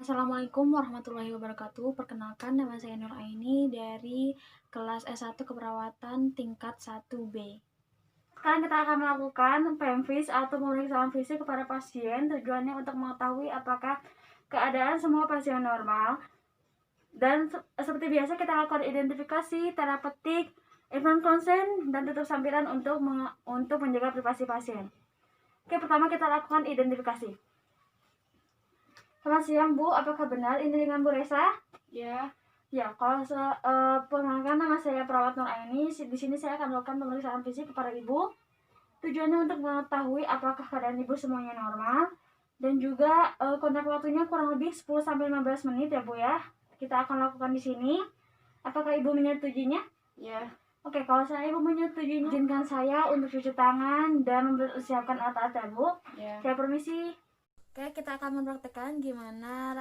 Assalamualaikum warahmatullahi wabarakatuh. Perkenalkan, nama saya Nur Aini dari kelas S1 Keperawatan tingkat 1B. Sekarang kita akan melakukan PEMVIS atau pemeriksaan fisik kepada pasien. Tujuannya untuk mengetahui apakah keadaan semua pasien normal. Dan seperti biasa kita lakukan identifikasi, terapeutik, informed consent, dan tutup sampiran untuk menjaga privasi pasien. Oke, pertama kita lakukan identifikasi. Selamat siang Bu, apakah benar ini dengan Bu Resa? Ya, Ya, kalau perkenalkan, nama saya Perawat Nur Aini. Di sini saya akan melakukan pemeriksaan fisik kepada Ibu. Tujuannya untuk mengetahui apakah keadaan Ibu semuanya normal dan juga kontrak waktunya kurang lebih 10-15 menit ya Bu ya. Kita akan lakukan di sini. Apakah Ibu menyetujuinya? ya. Oke, kalau saya Ibu menyetujuinya, izinkan saya untuk cuci tangan dan mempersiapkan alat-alat ya Bu. Ya. Saya permisi. Oke, kita akan mempraktekkan gimana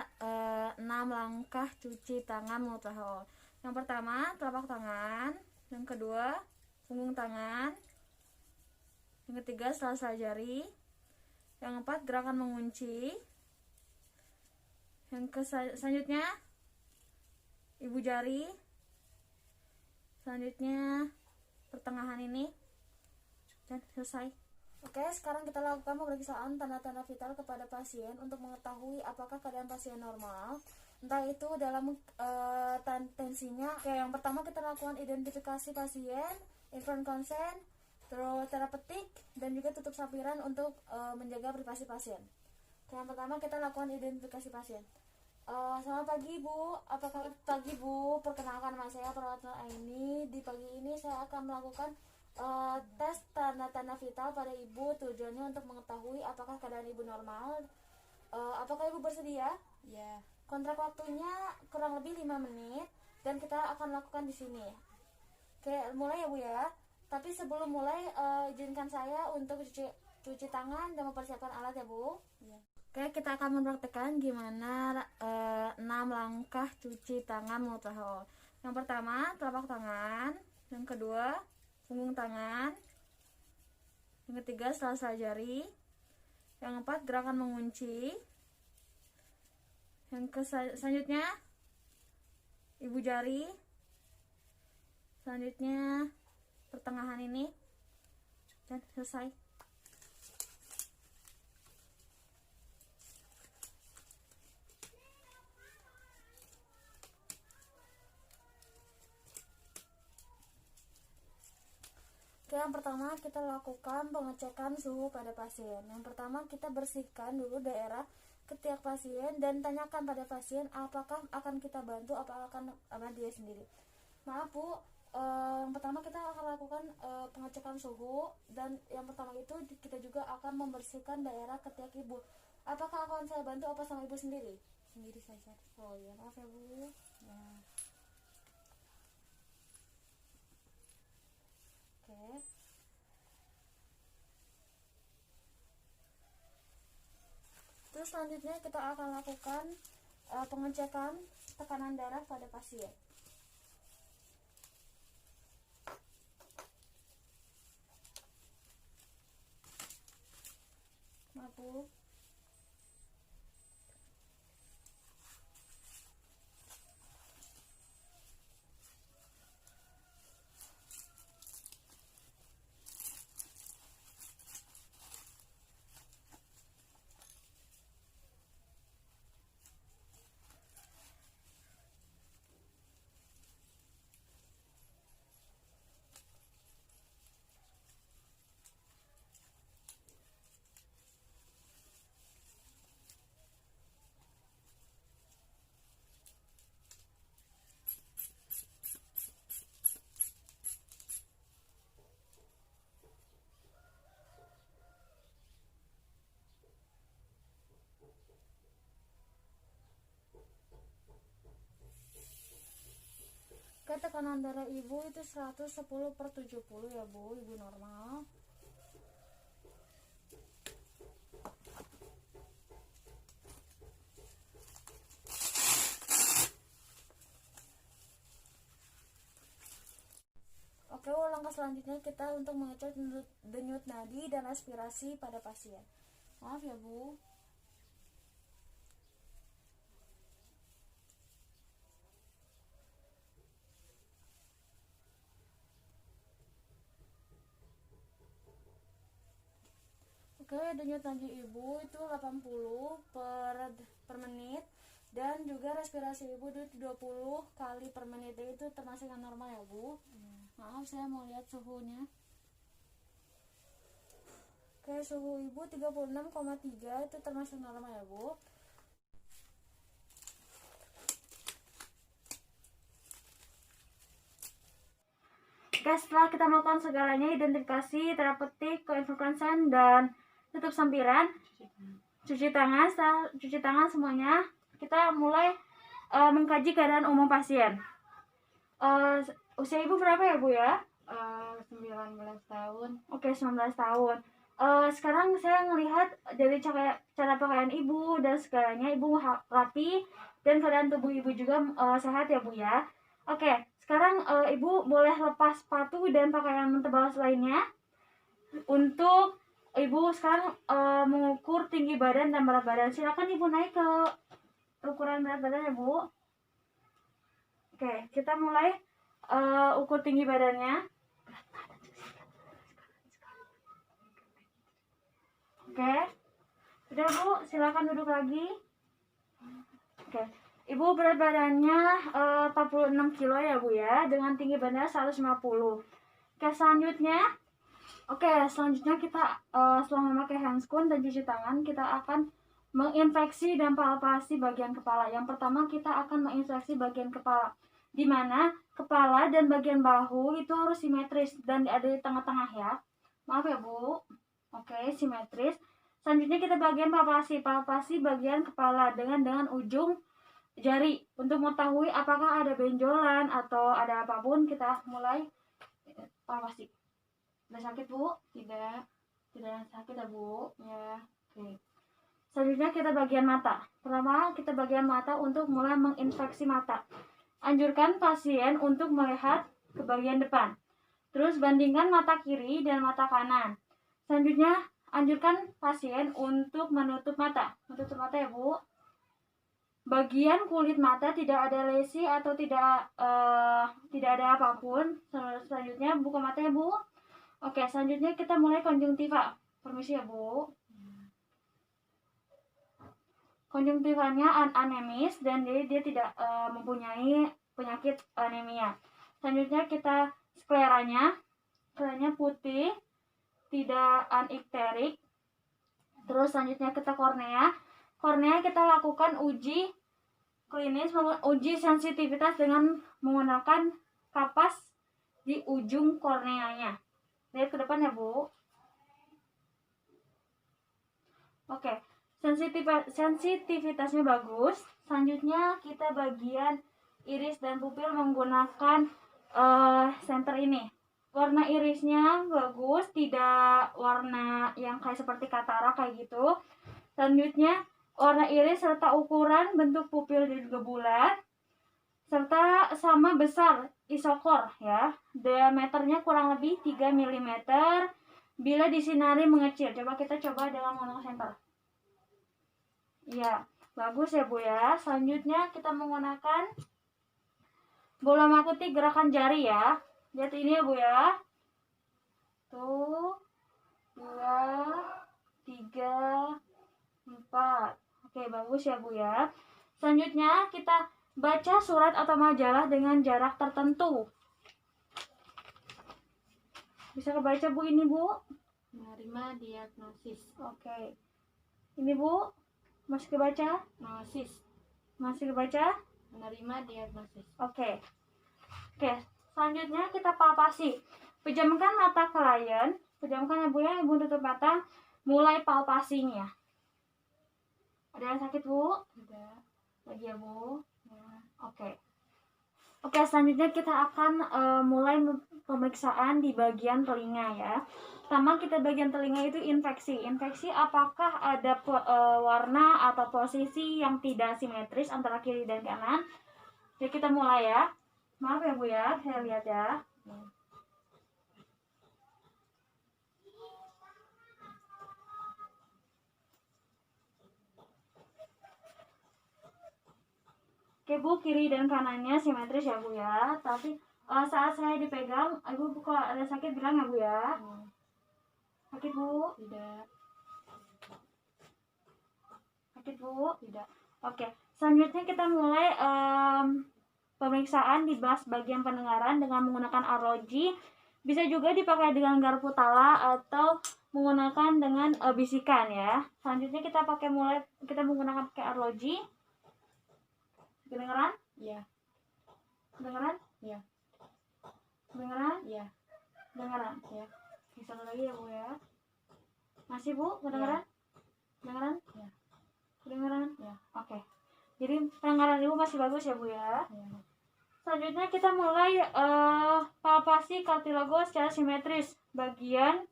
6 langkah cuci tangan menurut WHO. Yang pertama, telapak tangan. Yang kedua, punggung tangan. Yang ketiga, sela-sela jari. Yang keempat, gerakan mengunci. Selanjutnya, ibu jari. Selanjutnya, pertengahan ini. Dan selesai. Oke, sekarang kita lakukan pemeriksaan tanda-tanda vital kepada pasien untuk mengetahui apakah keadaan pasien normal. Entah itu dalam tensinya. Oke, yang pertama kita lakukan identifikasi pasien, informed consent, terus terapeutik, dan juga tutup sampiran untuk menjaga privasi pasien. Oke, yang pertama kita lakukan identifikasi pasien. Selamat pagi Bu, apakah pagi Bu? Perkenalkan, nama saya Perawat Nur Aini. Di pagi ini saya akan melakukan tes tanda-tanda vital pada Ibu. Tujuannya untuk mengetahui apakah keadaan Ibu normal. Apakah Ibu bersedia? Ya. Kontrak waktunya kurang lebih 5 menit dan kita akan lakukan di sini. Oke, mulai ya Bu ya. Tapi sebelum mulai izinkan saya untuk cuci tangan dan mempersiapkan alat ya Bu. Ya. Oke, kita akan mempraktekkan gimana 6 langkah cuci tangan menurut WHO. Yang pertama, telapak tangan. Yang kedua, punggung tangan. Yang ketiga, sela-sela jari. Yang keempat, gerakan mengunci. Selanjutnya, ibu jari. Selanjutnya, pertengahan ini. Dan selesai. Oke, yang pertama kita lakukan pengecekan suhu pada pasien. Yang pertama kita bersihkan dulu daerah ketiak pasien dan tanyakan pada pasien apakah akan kita bantu apa akan dia sendiri. Maaf Bu, yang pertama kita akan lakukan pengecekan suhu dan yang pertama itu kita juga akan membersihkan daerah ketiak Ibu. Apakah akan saya bantu apa sama Ibu sendiri? Sendiri saja. Oh ya, maaf ya Bu. Ya. Oke. Terus selanjutnya kita akan lakukan pengecekan tekanan darah pada pasien. Maaf Bu. Oke, tekanan darah Ibu itu 110/70 ya Bu, Ibu normal. Oke, langkah selanjutnya kita untuk mengecek denyut nadi dan aspirasi pada pasien. Maaf ya Bu. Oke, denyut nadi ibu itu 80 per menit, dan juga respirasi ibu itu 20 kali per menit. Itu termasuk yang normal ya Bu. Maaf, saya mau lihat suhunya. Oke, suhu ibu 36,3 itu termasuk normal ya Bu. Oke, setelah kita melakukan segalanya, identifikasi, tanda petik, konsen, dan tutup sampiran, cuci tangan semuanya, kita mulai mengkaji keadaan umum pasien. Usia ibu berapa ya Bu ya? 19 tahun. Oke, 19 tahun. Sekarang saya melihat dari cara pakaian ibu dan segalanya, ibu rapi dan keadaan tubuh ibu juga sehat ya Bu ya. Oke, sekarang ibu boleh lepas sepatu dan pakaian tebal lainnya. Untuk ibu sekarang mengukur tinggi badan dan berat badan. Silakan ibu naik ke ukuran berat badan ya Bu. Oke, kita mulai ukur tinggi badannya. Oke, udah Bu, silakan duduk lagi. Oke, ibu berat badannya 46 kilo ya Bu ya, dengan tinggi badannya 150. Oke, selanjutnya kita setelah memakai handscoon dan cuci tangan, kita akan menginfeksi dan palpasi bagian kepala. Yang pertama kita akan menginfeksi bagian kepala, di mana kepala dan bagian bahu itu harus simetris dan ada di tengah-tengah ya. Maaf ya Bu. Oke, simetris. Selanjutnya kita bagian palpasi bagian kepala dengan ujung jari untuk mengetahui apakah ada benjolan atau ada apapun. Kita mulai palpasi. Udah sakit Bu? Tidak sakit ya Bu ya. Oke. Selanjutnya kita bagian mata. Pertama kita bagian mata untuk mulai menginfeksi mata. Anjurkan pasien untuk melihat ke bagian depan. Terus bandingkan mata kiri dan mata kanan. Selanjutnya anjurkan pasien untuk menutup mata. Menutup mata ya Bu. Bagian kulit mata tidak ada lesi atau tidak ada apapun. Selanjutnya buka mata ya Bu. Oke, selanjutnya kita mulai konjungtiva. Permisi ya Bu. Konjungtivanya anemis dan dia tidak mempunyai penyakit anemia. Selanjutnya kita skleranya putih, tidak anikterik. Terus selanjutnya kita kornea kita lakukan uji klinis, uji sensitivitas dengan menggunakan kapas di ujung korneanya. Lihat ke depan ya Bu. Oke, sensitivitasnya bagus. Selanjutnya kita bagian iris dan pupil menggunakan senter ini. Warna irisnya bagus, tidak warna yang kayak seperti katarak kayak gitu. Selanjutnya warna iris serta ukuran bentuk pupil juga bulat, serta sama besar isokor ya. Diameternya kurang lebih 3 mm. Bila disinari mengecil. Kita coba dengan menggunakan senter. Iya, bagus ya Bu ya. Selanjutnya kita menggunakan bola mati gerakan jari ya. Lihat ini ya Bu ya. Tuh, 2, 3, 4. Oke, bagus ya Bu ya. Selanjutnya kita baca surat atau majalah dengan jarak tertentu. Bisa kebaca Bu ini Bu? Menerima diagnosis. Oke. Ini Bu, masih kebaca? Masih kebaca? Menerima diagnosis. Oke. Selanjutnya kita palpasi. Pejamkan mata klien. Pejamkan ya Bu ya, Ibu tutup mata. Mulai palpasinya. Ada yang sakit Bu? Tidak. Lagi ya Bu? Ya. Oke, selanjutnya kita akan mulai pemeriksaan di bagian telinga ya. Pertama kita bagian telinga itu infeksi. Infeksi apakah ada warna atau posisi yang tidak simetris antara kiri dan kanan. Jadi kita mulai ya. Maaf ya Bu ya, saya lihat ya. Oke Bu, kiri dan kanannya simetris ya Bu ya. Tapi saat saya dipegang, Ibu kalau ada sakit bilang ya Bu ya. Sakit Bu? Tidak. Sakit Bu? Tidak. Oke, selanjutnya kita mulai pemeriksaan di bagian pendengaran dengan menggunakan arloji. Bisa juga dipakai dengan garpu tala atau menggunakan dengan bisikan ya. Selanjutnya kita menggunakan pakai arloji. Kedengeran? Iya. Kedengeran? Iya. Kedengeran? Iya. Kedengeran? Iya. Satu lagi ya Bu ya. Masih Bu? Kedengeran? Kedengeran? Iya. Kedengeran? Iya. Oke. Jadi pendengaran Ibu masih bagus ya Bu ya. Iya. Selanjutnya kita mulai palpasi kartilago secara simetris. Bagian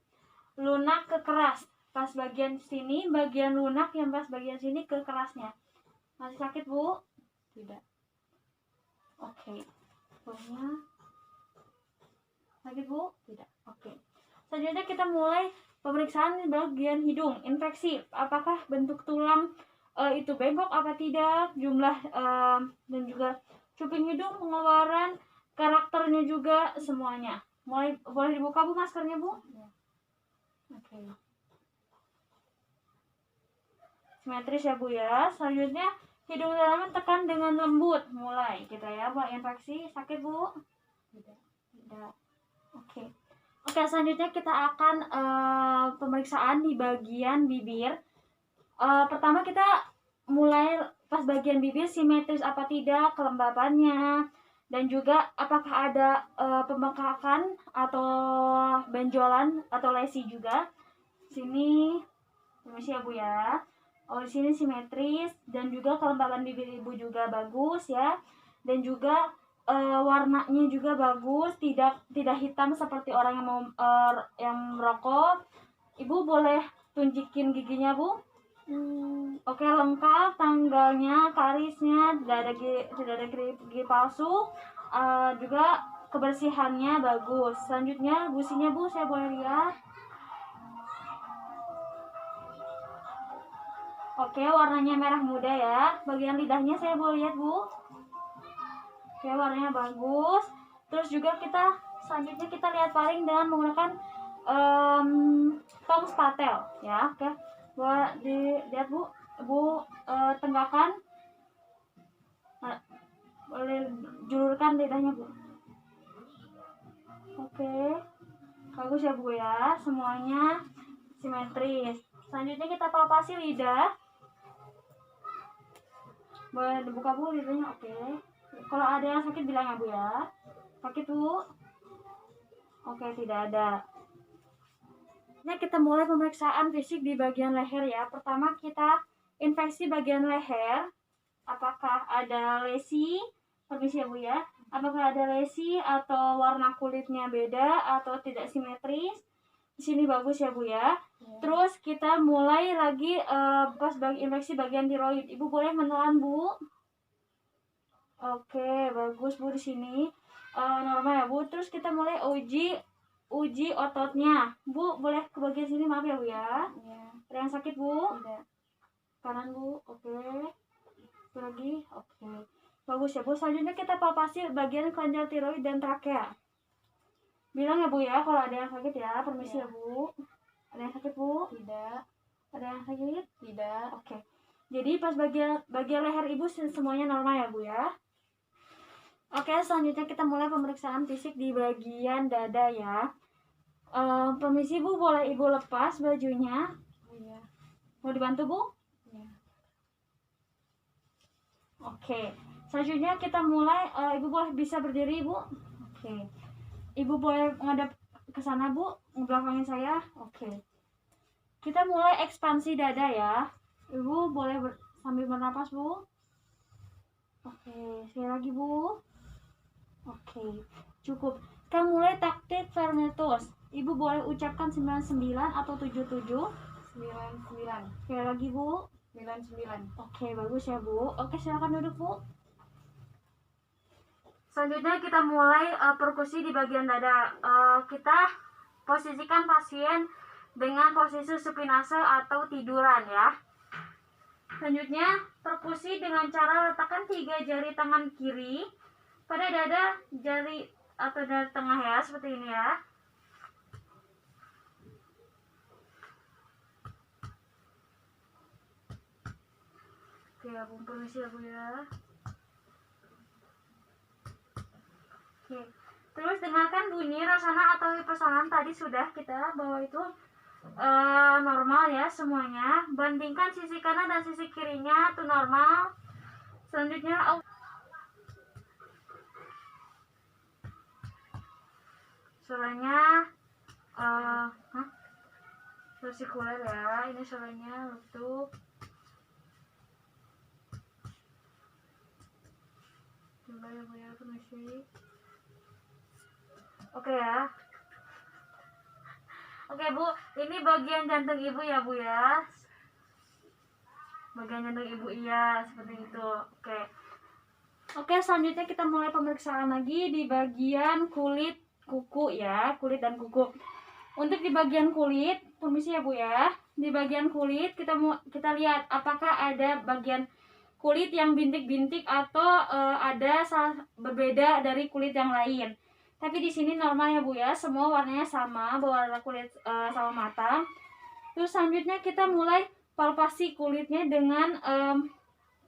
lunak ke keras. Pas bagian sini, bagian lunak yang pas bagian sini ke kerasnya. Masih sakit Bu? Tidak. Oke. Pokoknya sakit Bu? Tidak. Oke. Selanjutnya kita mulai pemeriksaan di bagian hidung. Infeksi. Apakah bentuk tulang itu bengkok apa tidak? Jumlah dan juga cuping hidung, pengeluaran, karakternya juga semuanya. Boleh dibuka Bu maskernya Bu? Ya. Oke. Simetris ya Bu ya. Selanjutnya hidung dalaman tekan dengan lembut. Mulai kita ya buat infeksi. Sakit Bu? Tidak. Tidak. Oke. Oke, selanjutnya kita akan pemeriksaan di bagian bibir. Pertama kita mulai pas bagian bibir simetris apa tidak kelembabannya, dan juga apakah ada pembengkakan atau benjolan atau lesi juga. Sini, permisi ya Bu ya. Oh, di sini simetris dan juga kelembaban bibir Ibu juga bagus ya. Dan juga warnanya juga bagus, tidak hitam seperti orang yang mau yang merokok. Ibu boleh tunjukin giginya Bu? Oke, lengkap, tanggalnya, karisnya, tidak ada gigi palsu, juga kebersihannya bagus. Selanjutnya gusinya Bu, saya boleh lihat? Oke, warnanya merah muda ya. Bagian lidahnya saya boleh lihat Bu? Oke, warnanya bagus. Terus juga selanjutnya kita lihat paring dengan menggunakan tong spatel ya. Oke, buat dilihat Bu. Bu tenggakkan. Nah, boleh julurkan lidahnya Bu. Oke, bagus ya Bu ya. Semuanya simetris. Selanjutnya kita palpasi lidah. Boleh dibuka Bu lidahnya. Oke. Kalau ada yang sakit bilang ya Bu ya. Sakit Bu? Oke, tidak ada. Nah, kita mulai pemeriksaan fisik di bagian leher ya. Pertama kita infeksi bagian leher. Apakah ada lesi? Permisi ya Bu ya. Apakah ada lesi atau warna kulitnya beda atau tidak simetris? Di sini bagus ya Bu ya. Terus kita mulai lagi pas infeksi bagian tiroid. Ibu boleh menelan Bu? Oke, bagus Bu di sini. Normal ya Bu. Terus kita mulai uji ototnya. Bu boleh ke bagian sini, maaf ya Bu ya. Ya. Ada yang sakit Bu? Tidak. Kanan Bu. Oke. Satu lagi. Oke. Bagus ya Bu. Selanjutnya kita palpasi bagian kelenjar tiroid dan trakea. Bilang ya Bu ya kalau ada yang sakit ya. Permisi ya Bu. Ada yang sakit Bu? Tidak. Ada yang sakit? Tidak. Oke. Jadi pas bagian leher Ibu semuanya normal ya Bu ya. Oke, selanjutnya kita mulai pemeriksaan fisik di bagian dada ya. Permisi Bu, boleh Ibu lepas bajunya? Iya. Mau dibantu Bu? Iya. Oke. Selanjutnya kita mulai, Ibu boleh bisa berdiri Bu? Oke. Ibu boleh menghadap ke sana Bu, belakangin saya. Oke. Kita mulai ekspansi dada ya. Ibu boleh sambil bernapas Bu. Oke, sekali lagi Bu. Oke, cukup. Kita mulai taktik vermetus. Ibu boleh ucapkan 99 atau 77. 99. Sekali lagi Bu. 99. Oke, bagus ya Bu. Oke, silakan duduk Bu. Selanjutnya kita mulai perkusi di bagian dada. Kita posisikan pasien dengan posisi supinase atau tiduran ya. Selanjutnya perkusi dengan cara letakkan 3 jari tangan kiri pada dada jari atau dada tengah ya, seperti ini ya. Oke, Bu permisi ya Bu ya. Oke. Terus dengarkan bunyi rasana atau pesanan tadi sudah kita bahwa itu normal ya semuanya. Bandingkan sisi kanan dan sisi kirinya itu normal. Selanjutnya suaranya sekuler ya. Ini suaranya lutut. Coba ya Bu ya, permisi. Oke ya. Oke Bu, ini bagian jantung ibu ya Bu ya. Bagian jantung ibu iya, seperti itu. Oke, selanjutnya kita mulai pemeriksaan lagi di bagian kulit kuku ya, kulit dan kuku. Untuk di bagian kulit, permisi ya Bu ya. Di bagian kulit kita lihat apakah ada bagian kulit yang bintik-bintik atau ada berbeda dari kulit yang lain. Tapi di sini normal ya Bu ya, semua warnanya sama, berwarna kulit sama mata. Terus selanjutnya kita mulai palpasi kulitnya dengan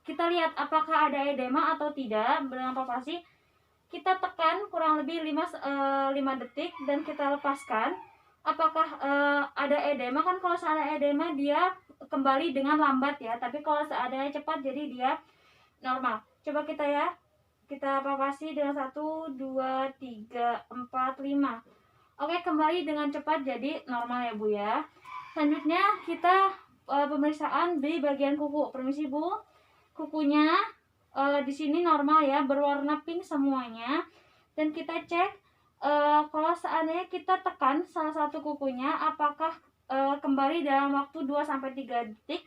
kita lihat apakah ada edema atau tidak. Dengan palpasi kita tekan kurang lebih 5 detik dan kita lepaskan. Apakah ada edema, kan kalau seandainya edema dia kembali dengan lambat ya, tapi kalau seandainya cepat jadi dia normal. Coba kita palpasi dengan 1, 2, 3, 4, 5. Oke, kembali dengan cepat jadi normal ya Bu ya. Selanjutnya kita pemeriksaan di bagian kuku. Permisi Bu. Kukunya di sini normal ya, berwarna pink semuanya. Dan kita cek kalau seandainya kita tekan salah satu kukunya apakah kembali dalam waktu 2-3 detik.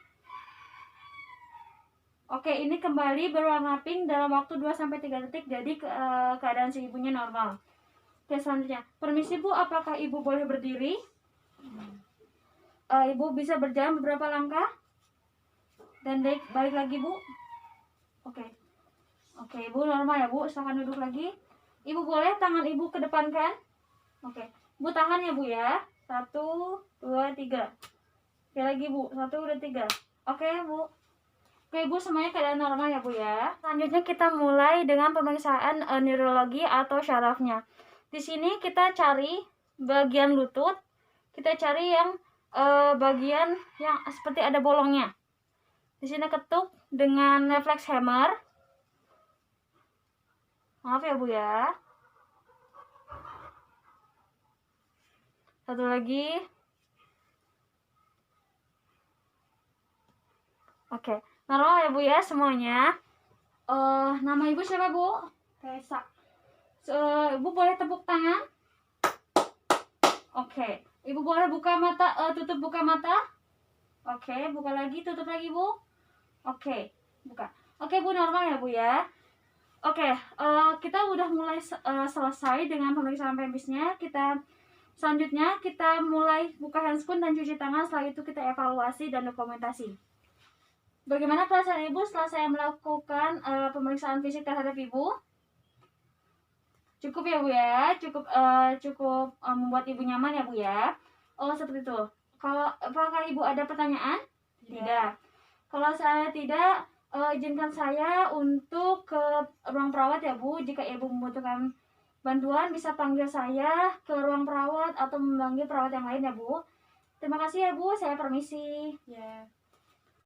Oke, ini kembali berwarna pink dalam waktu 2-3 detik, jadi keadaan si ibunya normal. Oke, selanjutnya. Permisi Bu, apakah ibu boleh berdiri? Ibu bisa berjalan beberapa langkah? Dan balik lagi Bu. Oke, ibu normal ya Bu, silahkan duduk lagi. Ibu boleh tangan ibu kedepankan? Oke, Bu tahan ya Bu ya. 1, 2, 3. Oke lagi Bu, 1, 2, 3. Oke Bu. Oke Bu, semuanya keadaan normal ya Bu ya. Selanjutnya kita mulai dengan pemeriksaan neurologi atau syarafnya. Di sini kita cari bagian lutut, kita cari yang bagian yang seperti ada bolongnya. Di sini ketuk dengan reflex hammer. Maaf ya Bu ya. Satu lagi. Oke. Normal ya Bu ya semuanya. Nama ibu siapa Bu? Tessa. Ibu boleh tepuk tangan? Oke. Ibu boleh buka mata, tutup buka mata? Oke, buka lagi, tutup lagi Bu. Oke, buka. Oke Bu, normal ya Bu ya. Oke, kita udah mulai selesai dengan pemeriksaan pembisnya. Selanjutnya kita mulai buka handscoon dan cuci tangan. Setelah itu kita evaluasi dan dokumentasi. Bagaimana perasaan ibu setelah saya melakukan pemeriksaan fisik terhadap ibu? Cukup ya Bu ya, cukup membuat ibu nyaman ya Bu ya. Oh seperti itu. Apakah ibu ada pertanyaan? Tidak. Kalau saya tidak, izinkan saya untuk ke ruang perawat ya Bu. Jika ibu membutuhkan bantuan bisa panggil saya ke ruang perawat atau memanggil perawat yang lain ya Bu. Terima kasih ya Bu, saya permisi. Ya.